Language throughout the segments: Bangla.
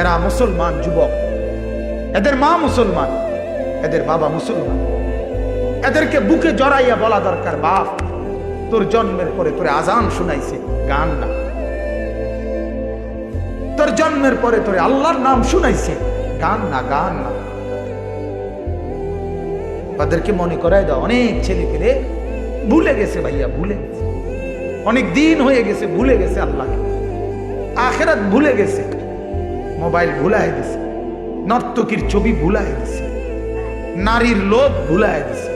এরা মুসলমান যুবক, এদের মা মুসলমান, এদের বাবা মুসলমান। এদেরকে বুকে জড়াইয়া বলা দরকার, বাপ তোর জন্মের পরে তোরে আজান শুনাইছে, গান না। তোর জন্মের পরে তোরে আল্লাহর নাম শুনাইছে, গান না, গান না। ওদেরকে মনে করাই দাও। অনেক ছেলে পেলে ভুলে গেছে ভাইয়া, ভুলে গেছে, অনেক দিন হয়ে গেছে, ভুলে গেছে আল্লাহকে, আখিরাত ভুলে গেছে, মোবাইল ভুলাই দিছে, নর্তকীর ছবি ভুলাই দিছে, নারীর লোভ ভুলাই দিছে,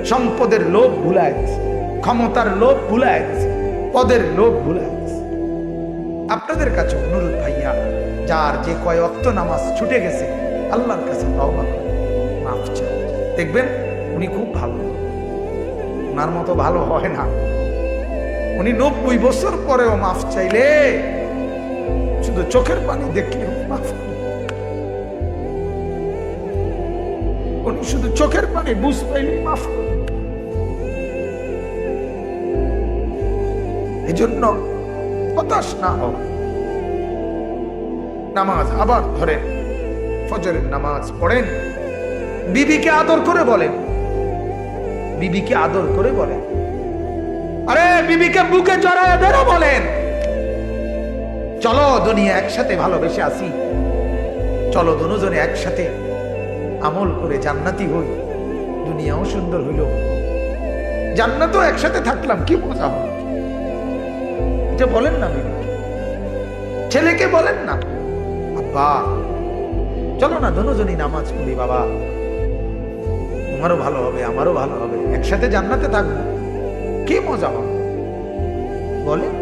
সম্পদের লোভ ভুলাই দিছে, ক্ষমতার লোভ ভুলাই দিছে, পদের লোভ ভুলাই দিছে। আপনাদের কাছে অনুরোধ ভাইয়া, যার যে কয় ওয়াক্ত নামাজ ছুটে গেছে আল্লাহর কাছে তওবা করে মাফ চান। দেখবেন উনি খুব ভালো, ওনার মতো ভালো হয় না। উনি 90 বছর পরেও মাফ চাইলে শুধু চোখের পানি দেখলেও মাফ করে। উনি শুধু চোখের পানি বুঝ পাইলে মাফ করে। এই জন্য হতাশ না হোক। নামাজ আবার ধরেন, ফজরের নামাজ পড়েন, বিবিকে আদর করে বলেন, বিবিকে আদর করে বলেন, আরে বিবিকে বুকে জড়ায় ধরে বলেন, চলো দুনিয়া একসাথে ভালোবেসে আসি, চলো দুজনে একসাথে আমল করে জান্নাতি হই, দুনিয়াও সুন্দর হইল, জান্নাতও একসাথে থাকলাম, কি মজা হলো। এটা বলেন না বিবি, ছেলেকে বলেন না, আব্বা চলো না দুজনই নামাজ পড়ি, বাবা তোমারও ভালো হবে, আমারও ভালো হবে, একসাথে জান্নাতে থাকবো, কি মজা হবে, বলেন।